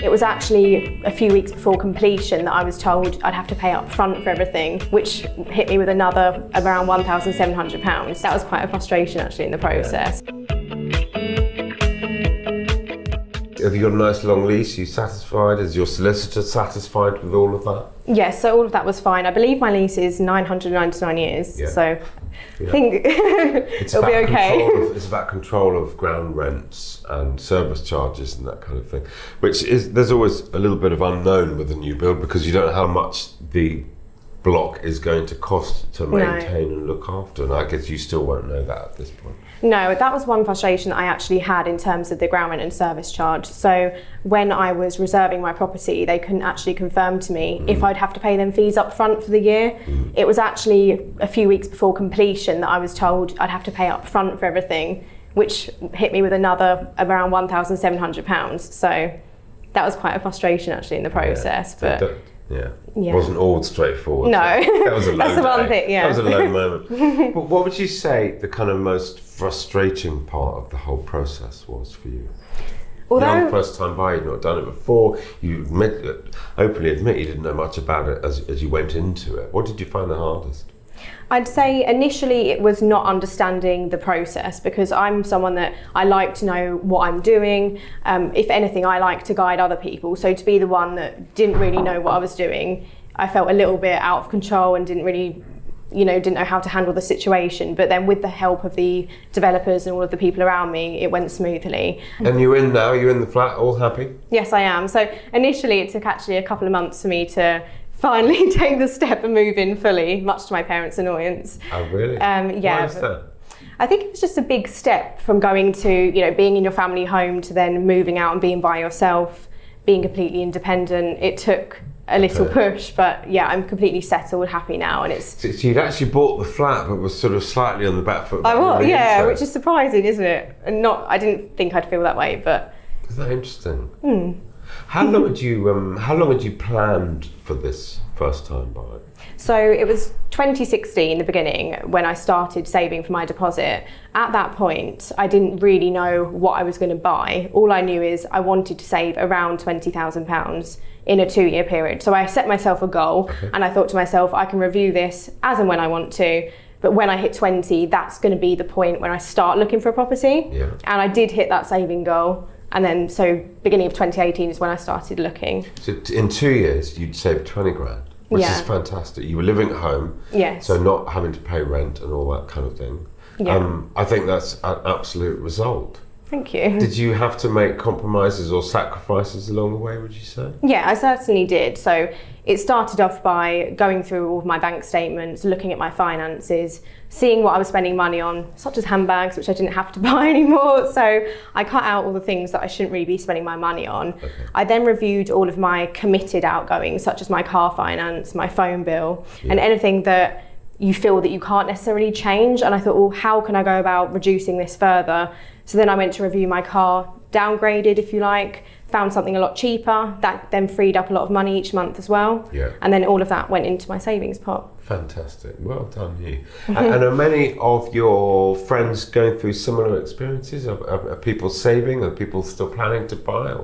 It was actually a few weeks before completion that I was told I'd have to pay up front for everything, which hit me with another around £1,700. That was quite a frustration actually in the process. Have you got a nice long lease? Are you satisfied? Is your solicitor satisfied with all of that? Yes, so all of that was fine. I believe my lease is 999 years, so I think it'll be okay. It's about control of ground rents and service charges and that kind of thing, which is, there's always a little bit of unknown with a new build because you don't know how much the block is going to cost to maintain and look after, and I guess you still won't know that at this point. No, that was one frustration that I actually had in terms of the ground rent and service charge. So when I was reserving my property, they couldn't actually confirm to me if I'd have to pay them fees up front for the year. It was actually a few weeks before completion that I was told I'd have to pay up front for everything, which hit me with another around £1,700. So that was quite a frustration actually in the process. It wasn't all straightforward. No, that was a low that's the one thing. That was a low moment. But what would you say the kind of most frustrating part of the whole process was for you? Although, you're the first time buyer, you'd not done it before. You openly admit you didn't know much about it as you went into it. What did you find the hardest? I'd say initially it was not understanding the process, because I'm someone that I like to know what I'm doing. If anything, I like to guide other people. So to be the one that didn't really know what I was doing, I felt a little bit out of control and didn't know how to handle the situation. But then with the help of the developers and all of the people around me, it went smoothly. And you're in now, you're in the flat, all happy? Yes, I am. So initially it took actually a couple of months for me to finally take the step and move in fully, much to my parents' annoyance. Oh, really? Yeah. Why is that? I think it was just a big step from going to, being in your family home to then moving out and being by yourself, being completely independent. It took a little push, but yeah, I'm completely settled, happy now, and it's... So you'd actually bought the flat, but was sort of slightly on the back foot. I was, which is surprising, isn't it? And I didn't think I'd feel that way, but... Is that interesting? How long had you planned for this first time buy? So it was 2016, the beginning, when I started saving for my deposit. At that point, I didn't really know what I was going to buy. All I knew is I wanted to save around £20,000 in a 2-year period. So I set myself a goal, and I thought to myself, I can review this as and when I want to. But when I hit 20, that's going to be the point when I start looking for a property. Yeah. And I did hit that saving goal. And then, so beginning of 2018 is when I started looking. So in 2 years, you'd saved 20 grand, which is fantastic. You were living at home, so not having to pay rent and all that kind of thing. Yeah. I think that's an absolute result. Thank you. Did you have to make compromises or sacrifices along the way, would you say? Yeah, I certainly did. So it started off by going through all of my bank statements, looking at my finances, seeing what I was spending money on, such as handbags, which I didn't have to buy anymore. So I cut out all the things that I shouldn't really be spending my money on. I then reviewed all of my committed outgoings, such as my car finance, my phone bill, and anything that you feel that you can't necessarily change. And I thought, well, how can I go about reducing this further? So then I went to review my car, downgraded, if you like, found something a lot cheaper. That then freed up a lot of money each month as well. Yeah. And then all of that went into my savings pot. Fantastic. Well done, you. And are many of your friends going through similar experiences? Are people saving? Are people still planning to buy?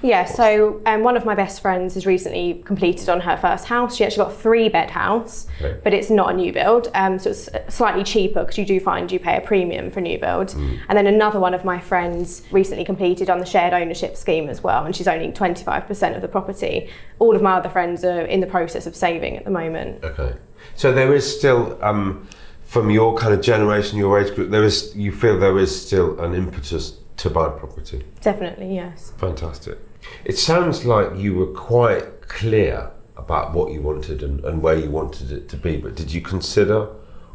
Yeah, so one of my best friends has recently completed on her first house. She actually got a 3-bed house, but it's not a new build. So it's slightly cheaper, because you do find you pay a premium for new build. And then another one of my friends recently completed on the shared ownership scheme as well, and she's owning 25% of the property. All of my other friends are in the process of saving at the moment. Okay. So there is still, from your kind of generation, your age group, you feel there is still an impetus to buy property? Definitely, yes. Fantastic. It sounds like you were quite clear about what you wanted and where you wanted it to be, but did you consider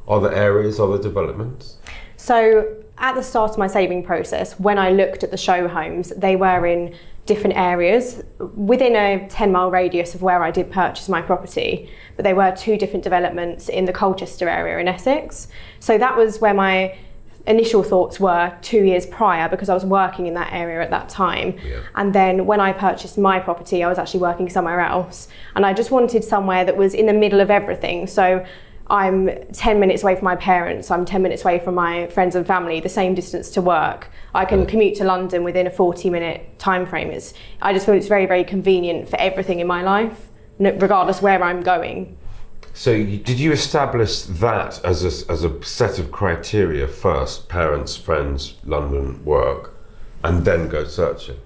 other areas, other developments? So at the start of my saving process, when I looked at the show homes, they were in different areas within a 10-mile radius of where I did purchase my property, but they were 2 different developments in the Colchester area in Essex. So that was where my initial thoughts were 2 years prior, because I was working in that area at that time. And then when I purchased my property, I was actually working somewhere else, and I just wanted somewhere that was in the middle of everything. So I'm 10 minutes away from my parents, I'm 10 minutes away from my friends and family, the same distance to work. I can commute to London within a 40-minute time frame. I just feel it's very, very convenient for everything in my life, regardless where I'm going. So did you establish that as a set of criteria first, parents, friends, London, work, and then go searching?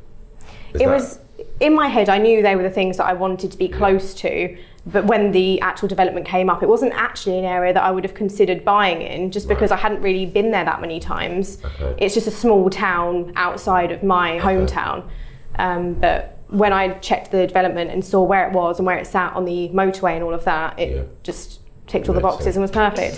It was, in my head, I knew they were the things that I wanted to be close to. But when the actual development came up, it wasn't actually an area that I would have considered buying in, just because I hadn't really been there that many times. Okay. It's just a small town outside of my hometown. But when I checked the development and saw where it was and where it sat on the motorway and all of that, it just ticked all the boxes and was perfect.